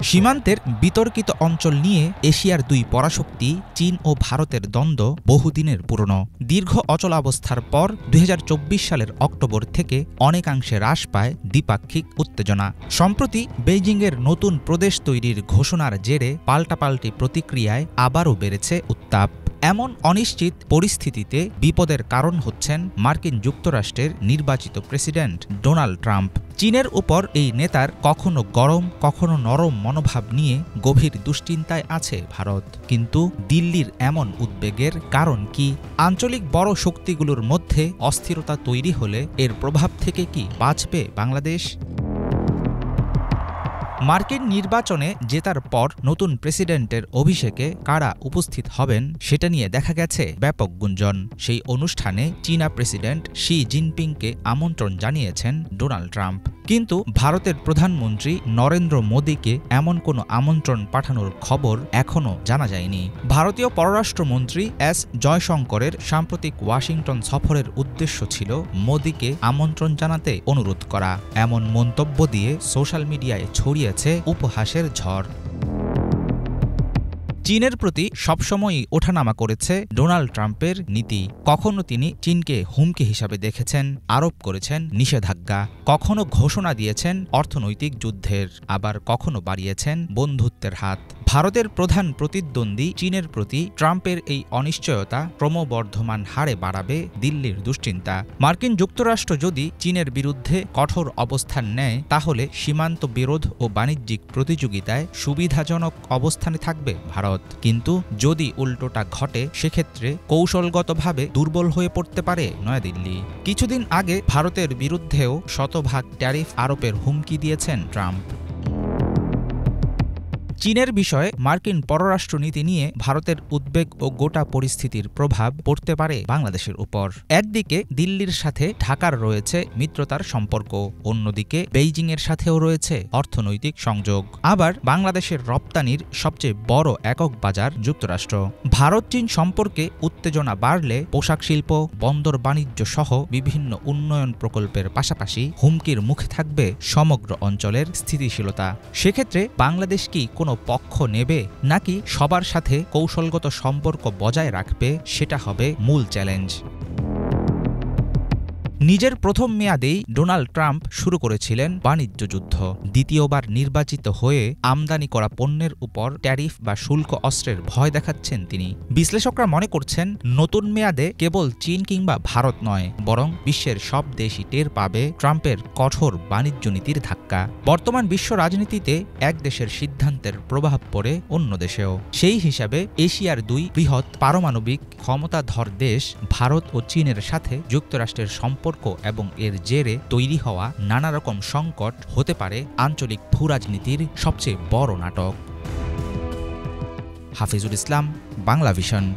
সীমান্তের বিতর্কিত অঞ্চল নিয়ে এশিয়ার দুই পরাশক্তি চীন ও ভারতের দ্বন্দ্ব বহুদিনের পুরনো। দীর্ঘ অচলাবস্থার পর ২০২৪ সালের অক্টোবর থেকে অনেকাংশে হ্রাস পায় দ্বিপাক্ষিক উত্তেজনা। সম্প্রতি বেইজিংয়ের নতুন প্রদেশ তৈরির ঘোষণার জেরে পাল্টাপাল্টি প্রতিক্রিয়ায় আবারও বেড়েছে উত্তাপ। এমন অনিশ্চিত পরিস্থিতিতে বিপদের কারণ হচ্ছেন মার্কিন যুক্তরাষ্ট্রের নির্বাচিত প্রেসিডেন্ট ডোনাল্ড ট্রাম্প। চীনের উপর এই নেতার কখনো গরম কখনো নরম মনোভাব নিয়ে গভীর দুশ্চিন্তায় আছে ভারত। কিন্তু দিল্লির এমন উদ্বেগের কারণ কি? আঞ্চলিক বড় শক্তিগুলোর মধ্যে অস্থিরতা তৈরি হলে এর প্রভাব থেকে কি বাঁচবে বাংলাদেশ? মার্কিন নির্বাচনে জেতার পর নতুন প্রেসিডেন্টের অভিষেকে কারা উপস্থিত হবেন সেটা নিয়ে দেখা গেছে ব্যাপক গুঞ্জন। সেই অনুষ্ঠানে চীনা প্রেসিডেন্ট শি জিনপিংকে আমন্ত্রণ জানিয়েছেন ডোনাল্ড ট্রাম্প। কিন্তু ভারতের প্রধানমন্ত্রী নরেন্দ্র মোদীকে এমন কোনো আমন্ত্রণ পাঠানোর খবর এখনও জানা যায়নি। ভারতীয় পররাষ্ট্রমন্ত্রী এস জয়শঙ্করের সাম্প্রতিক ওয়াশিংটন সফরের উদ্দেশ্য ছিল মোদীকে আমন্ত্রণ জানাতে অনুরোধ করা। এমন মন্তব্য দিয়ে সোশ্যাল মিডিয়ায় ছড়িয়েছে উপহাসের ঝড়। চীনের প্রতি সবসময়ই ওঠানামা করেছে ডোনাল্ড ট্রাম্পের নীতি। কখনো তিনি চীনকে হুমকি হিসাবে দেখেছেন, আরোপ করেছেন নিষেধাজ্ঞা, কখনো ঘোষণা দিয়েছেন অর্থনৈতিক যুদ্ধের, আবার কখনো বাড়িয়েছেন বন্ধুত্বের হাত। ভারতের প্রধান প্রতিদ্বন্দ্বী চীনের প্রতি ট্রাম্পের এই অনিশ্চয়তা ক্রমবর্ধমান হারে বাড়াবে দিল্লির দুশ্চিন্তা। মার্কিন যুক্তরাষ্ট্র যদি চীনের বিরুদ্ধে কঠোর অবস্থান নেয়, তাহলে সীমান্ত বিরোধ ও বাণিজ্যিক প্রতিযোগিতায় সুবিধাজনক অবস্থানে থাকবে ভারত। কিন্তু যদি উল্টোটা ঘটে, সেক্ষেত্রে কৌশলগতভাবে দুর্বল হয়ে পড়তে পারে নয়াদিল্লি। কিছুদিন আগে ভারতের বিরুদ্ধেও শতভাগ ট্যারিফ আরোপের হুমকি দিয়েছেন ট্রাম্প। চীনের বিষয়ে মার্কিন পররাষ্ট্রনীতি নিয়ে ভারতের উদ্বেগ ও গোটা পরিস্থিতির প্রভাব পড়তে পারে বাংলাদেশের উপর। একদিকে দিল্লির সাথে ঢাকার রয়েছে মিত্রতার সম্পর্ক, অন্যদিকে বেইজিংয়ের সাথেও রয়েছে অর্থনৈতিক সংযোগ। আবার বাংলাদেশের রপ্তানির সবচেয়ে বড় একক বাজার যুক্তরাষ্ট্র। ভারত চীন সম্পর্কে উত্তেজনা বাড়লে পোশাক শিল্প, বন্দর বাণিজ্য সহ বিভিন্ন উন্নয়ন প্রকল্পের পাশাপাশি হুমকির মুখে থাকবে সমগ্র অঞ্চলের স্থিতিশীলতা। সেক্ষেত্রে বাংলাদেশ কি কোনো পক্ষ নেবে নাকি সবার সাথে কৌশলগত সম্পর্ক বজায় রাখবে, সেটা হবে মূল চ্যালেঞ্জ। নিজের প্রথম মেয়াদেই ডোনাল্ড ট্রাম্প শুরু করেছিলেন বাণিজ্য যুদ্ধ। দ্বিতীয়বার নির্বাচিত হয়ে আমদানি করা পণ্যের উপর ট্যারিফ বা শুল্ক অস্ত্রের ভয় দেখাচ্ছেন তিনি। বিশ্লেষকরা মনে করছেন, নতুন মেয়াদে কেবল চীন কিংবা ভারত নয়, বরং বিশ্বের সব দেশই টের পাবে ট্রাম্পের কঠোর বাণিজ্য নীতির ধাক্কা। বর্তমান বিশ্ব রাজনীতিতে এক দেশের সিদ্ধান্তের প্রভাব পড়ে অন্য দেশেও। সেই হিসাবে এশিয়ার দুই বৃহৎ পারমাণবিক ক্ষমতাধর দেশ ভারত ও চীনের সাথে যুক্তরাষ্ট্রের সম্পর্ক এবং এর জেরে তৈরি হওয়া নানা রকম সংকট হতে পারে আঞ্চলিক ভূরাজনীতির সবচেয়ে বড় নাটক। হাফিজুল ইসলাম, বাংলা ভিশন।